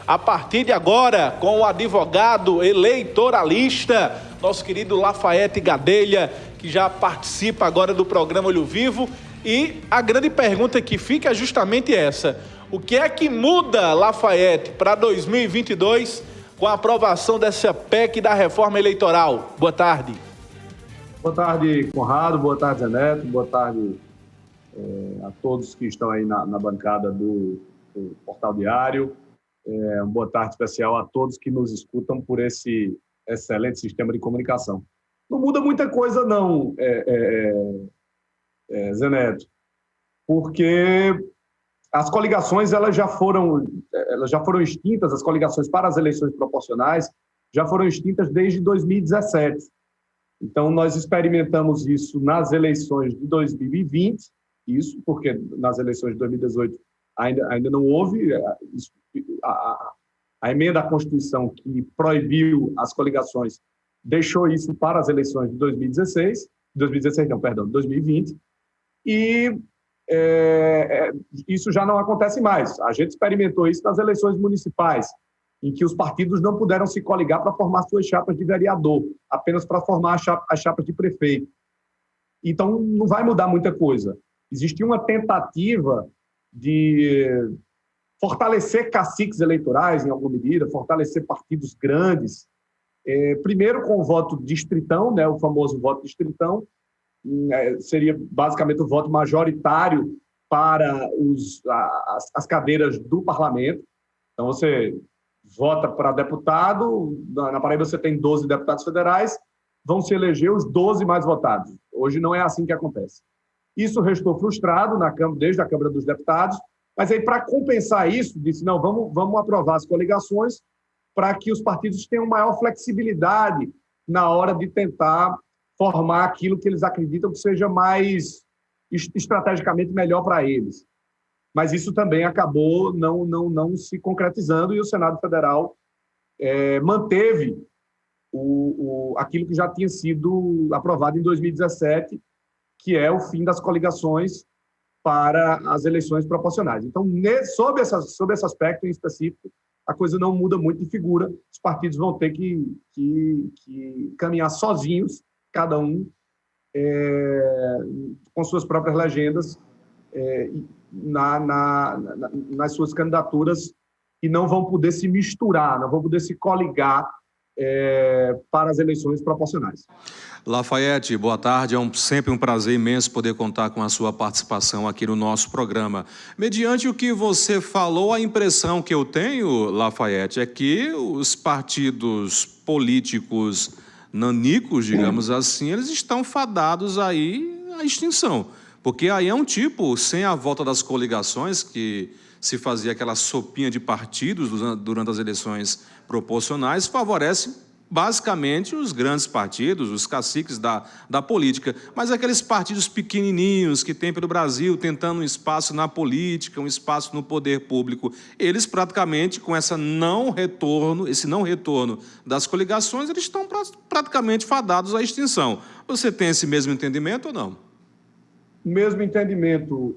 a partir de agora com o advogado eleitoralista, nosso querido Lafayette Gadelha, que já participa agora do programa Olho Vivo. E a grande pergunta que fica é justamente essa: o que é que muda, Lafayette, para 2022 com a aprovação dessa PEC da reforma eleitoral? Boa tarde. Boa tarde, Conrado. Boa tarde, Zé Neto. Boa tarde a todos que estão aí na bancada do Portal Diário. Boa tarde especial a todos que nos escutam por esse excelente sistema de comunicação. Não muda muita coisa, não, Zé Neto, porque as coligações elas já foram extintas, as coligações para as eleições proporcionais já foram extintas desde 2017. Então, nós experimentamos isso nas eleições de 2020, isso porque nas eleições de 2018 ainda não houve a emenda à Constituição que proibiu as coligações, deixou isso para as eleições de 2020, e isso já não acontece mais. A gente experimentou isso nas eleições municipais, em que os partidos não puderam se coligar para formar suas chapas de vereador, apenas para formar as chapas de prefeito. Então, não vai mudar muita coisa. Existia uma tentativa de fortalecer caciques eleitorais, em alguma medida, fortalecer partidos grandes, primeiro com o voto distritão, né, o famoso voto distritão, seria basicamente o voto majoritário para as cadeiras do parlamento. Então, você vota para deputado, na Paraíba você tem 12 deputados federais, vão se eleger os 12 mais votados. Hoje não é assim que acontece. Isso restou frustrado desde a Câmara dos Deputados, mas aí, para compensar isso, disse, não, vamos aprovar as coligações para que os partidos tenham maior flexibilidade na hora de tentar formar aquilo que eles acreditam que seja mais estrategicamente melhor para eles. Mas isso também acabou não se concretizando, e o Senado Federal manteve aquilo que já tinha sido aprovado em 2017, que é o fim das coligações para as eleições proporcionais. Então, sob esse aspecto em específico, a coisa não muda muito de figura. Os partidos vão ter que caminhar sozinhos, cada um com suas próprias legendas, nas suas candidaturas, e não vão poder se misturar, não vão poder se coligar para as eleições proporcionais. Lafayette, boa tarde. É sempre um prazer imenso poder contar com a sua participação aqui no nosso programa. Mediante o que você falou, a impressão que eu tenho, Lafayette, é que os partidos políticos nanicos, digamos assim, eles estão fadados aí à extinção. Porque aí é um tipo, sem a volta das coligações, que se fazia aquela sopinha de partidos durante as eleições proporcionais, favorece basicamente os grandes partidos, os caciques da política. Mas aqueles partidos pequenininhos que tem pelo Brasil, tentando um espaço na política, um espaço no poder público, eles praticamente, com esse não retorno das coligações, eles estão praticamente fadados à extinção. Você tem esse mesmo entendimento ou não? Mesmo entendimento,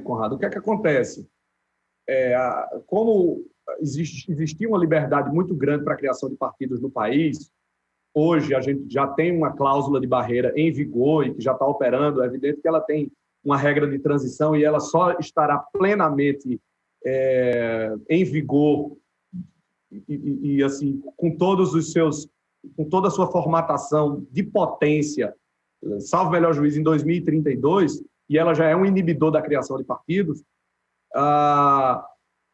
Conrado. O que é que acontece? Como existia uma liberdade muito grande para a criação de partidos no país, hoje a gente já tem uma cláusula de barreira em vigor e que já está operando. É evidente que ela tem uma regra de transição e ela só estará plenamente em vigor e assim, com toda a sua formatação de potência, salvo melhor juízo, em 2032, e ela já é um inibidor da criação de partidos.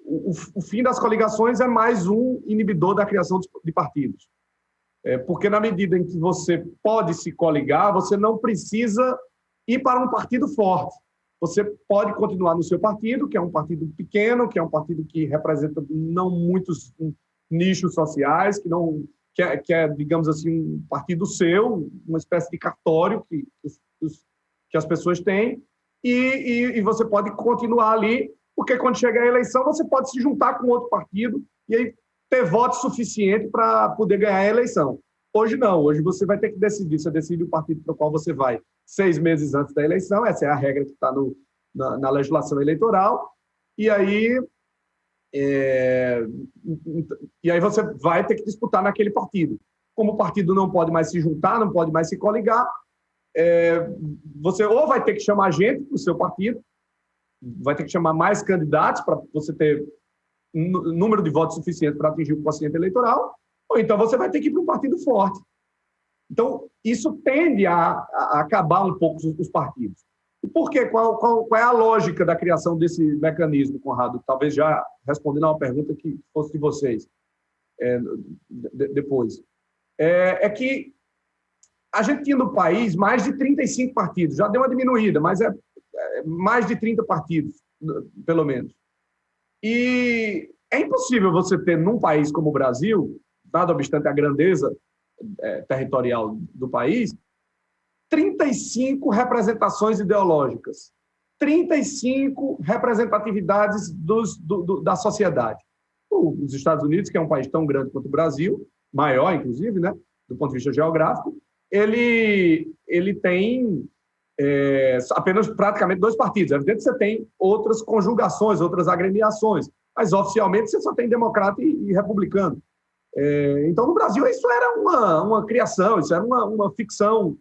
O fim das coligações é mais um inibidor da criação de partidos. Porque na medida em que você pode se coligar, você não precisa ir para um partido forte. Você pode continuar no seu partido, que é um partido pequeno, que é um partido que representa não muitos nichos sociais, que é, digamos assim, um partido seu, uma espécie de cartório que as pessoas têm, e você pode continuar ali, porque quando chegar a eleição você pode se juntar com outro partido e aí ter voto suficiente para poder ganhar a eleição. Hoje não, hoje você vai ter que decidir, você decide o partido para o qual você vai 6 meses antes da eleição, essa é a regra que está na legislação eleitoral, e aí E aí você vai ter que disputar naquele partido. Como o partido não pode mais se juntar, não pode mais se coligar, você ou vai ter que chamar gente para o seu partido, vai ter que chamar mais candidatos para você ter número de votos suficiente para atingir o quociente eleitoral, ou então você vai ter que ir para um partido forte. Então, isso tende a acabar um pouco os partidos. E por quê? Qual é a lógica da criação desse mecanismo, Conrado? Talvez já respondendo a uma pergunta que fosse de vocês depois. É que a gente tinha no país mais de 35 partidos, já deu uma diminuída, mas é mais de 30 partidos, pelo menos. E é impossível você ter, num país como o Brasil, nada obstante a grandeza territorial do país, 35 representações ideológicas, 35 representatividades da sociedade. Os Estados Unidos, que é um país tão grande quanto o Brasil, maior, inclusive, né, do ponto de vista geográfico, ele tem apenas praticamente 2 partidos. É evidente que você tem outras conjugações, outras agremiações, mas oficialmente você só tem democrata e republicano. Então, no Brasil, isso era uma criação, isso era uma ficção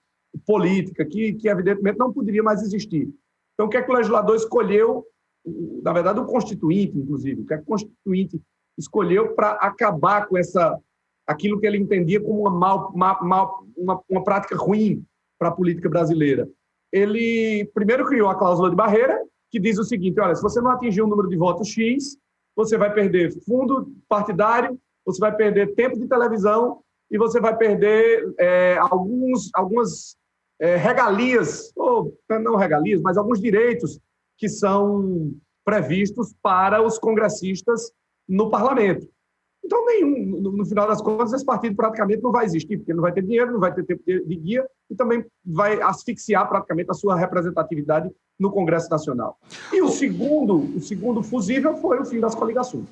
política que, evidentemente, não poderia mais existir. Então, o que é que o legislador escolheu, na verdade, o Constituinte, inclusive, o que é que o Constituinte escolheu para acabar com aquilo que ele entendia como uma prática ruim para a política brasileira? Ele primeiro criou a cláusula de barreira, que diz o seguinte: olha, se você não atingir um número de votos X, você vai perder fundo partidário, você vai perder tempo de televisão e você vai perder algumas regalias, ou não regalias, mas alguns direitos que são previstos para os congressistas no parlamento. Então, no final das contas, esse partido praticamente não vai existir, porque não vai ter dinheiro, não vai ter tempo de guia e também vai asfixiar praticamente a sua representatividade no Congresso Nacional. E o segundo fusível foi o fim das coligações.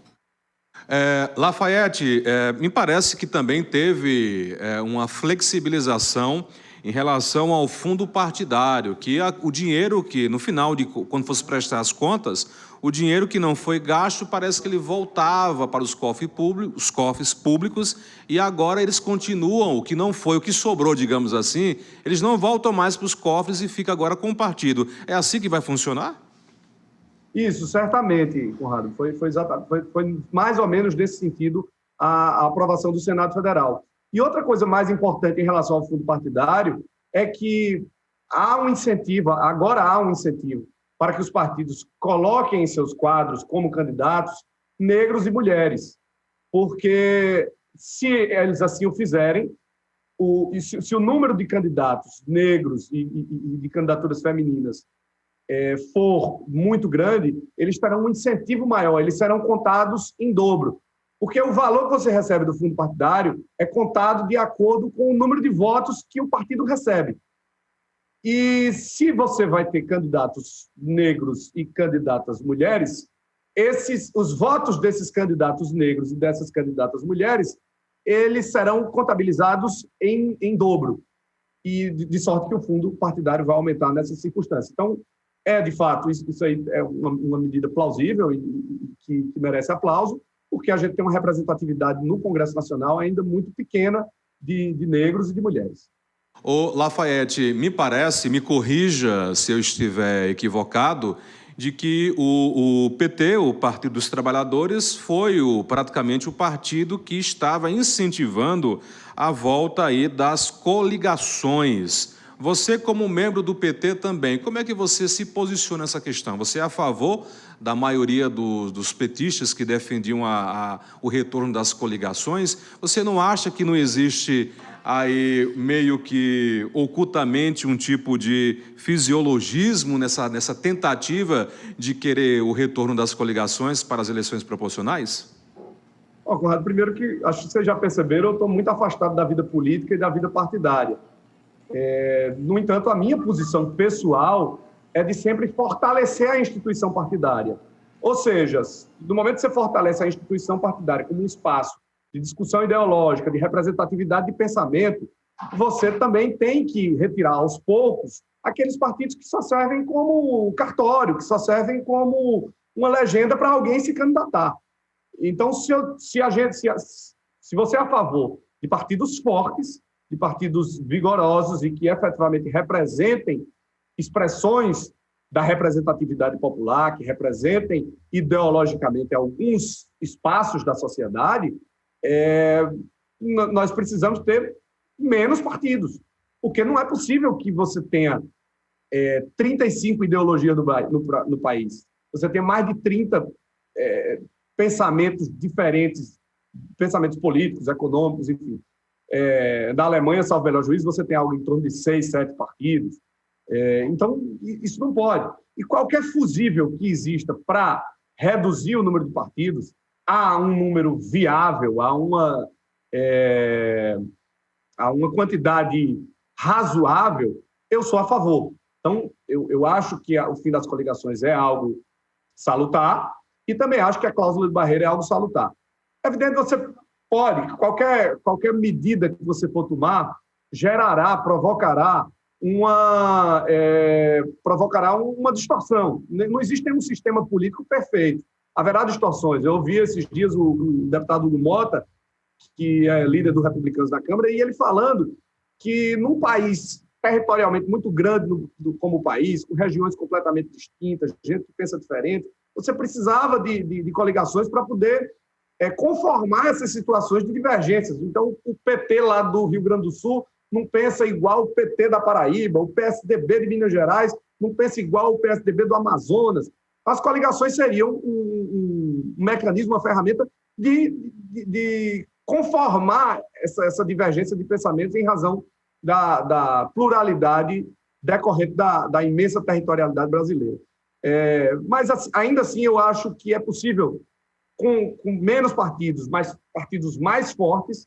Lafayette, me parece que também teve uma flexibilização em relação ao fundo partidário, que o dinheiro que, no final, quando fosse prestar as contas, o dinheiro que não foi gasto, parece que ele voltava para os cofres públicos, e agora eles continuam, o que não foi, o que sobrou, digamos assim, eles não voltam mais para os cofres e fica agora com o partido. É assim que vai funcionar? Isso, certamente, Conrado. Foi mais ou menos nesse sentido a aprovação do Senado Federal. E outra coisa mais importante em relação ao fundo partidário é que agora há um incentivo para que os partidos coloquem em seus quadros como candidatos negros e mulheres. Porque se eles assim o fizerem, se o número de candidatos negros e de candidaturas femininas for muito grande, eles terão um incentivo maior, eles serão contados em dobro. Porque o valor que você recebe do fundo partidário é contado de acordo com o número de votos que o partido recebe. E se você vai ter candidatos negros e candidatas mulheres, os votos desses candidatos negros e dessas candidatas mulheres, eles serão contabilizados em dobro. E de sorte que o fundo partidário vai aumentar nessa circunstância. Então, de fato, isso aí é uma medida plausível e que merece aplauso, porque a gente tem uma representatividade no Congresso Nacional ainda muito pequena de negros e de mulheres. Ô Lafayette, me parece, me corrija se eu estiver equivocado, de que o PT, o Partido dos Trabalhadores, foi praticamente o partido que estava incentivando a volta aí das coligações. Você, como membro do PT também, como é que você se posiciona nessa questão? Você é a favor da maioria dos petistas que defendiam o retorno das coligações? Você não acha que não existe aí meio que ocultamente um tipo de fisiologismo nessa tentativa de querer o retorno das coligações para as eleições proporcionais? Conrado, primeiro que acho que vocês já perceberam, eu estou muito afastado da vida política e da vida partidária. No entanto, a minha posição pessoal é de sempre fortalecer a instituição partidária. Ou seja, no momento que você fortalece a instituição partidária como um espaço de discussão ideológica, de representatividade de pensamento, você também tem que retirar aos poucos aqueles partidos que só servem como cartório, que só servem como uma legenda para alguém se candidatar. Então, se você é a favor de partidos fortes, de partidos vigorosos e que efetivamente representem expressões da representatividade popular, que representem ideologicamente alguns espaços da sociedade, nós precisamos ter menos partidos, porque não é possível que você tenha 35 ideologias no país. Você tem mais de 30 pensamentos diferentes, pensamentos políticos, econômicos, enfim. Na Alemanha, salvo o melhor juízo, você tem algo em torno de 6, 7 partidos. Então, isso não pode. E qualquer fusível que exista para reduzir o número de partidos a um número viável, a uma quantidade razoável, eu sou a favor. Então, eu acho que o fim das coligações é algo salutar e também acho que a cláusula de barreira é algo salutar. É evidente que você pode, qualquer medida que você for tomar, provocará uma distorção. Não existe nenhum sistema político perfeito. Haverá distorções. Eu ouvi esses dias o deputado Hugo Mota, que é líder dos republicanos na Câmara, e ele falando que num país territorialmente muito grande como o país, com regiões completamente distintas, gente que pensa diferente, você precisava de coligações para poder conformar essas situações de divergências. Então, o PT lá do Rio Grande do Sul não pensa igual o PT da Paraíba, o PSDB de Minas Gerais não pensa igual o PSDB do Amazonas. As coligações seriam um mecanismo, uma ferramenta de conformar essa divergência de pensamentos em razão da pluralidade decorrente da imensa territorialidade brasileira. Mas, ainda assim, eu acho que é possível, com menos partidos, mas partidos mais fortes,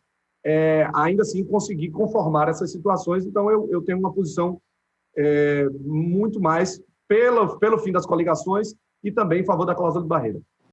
ainda assim conseguir conformar essas situações. Então, eu tenho uma posição muito mais pelo fim das coligações e também em favor da cláusula de barreira.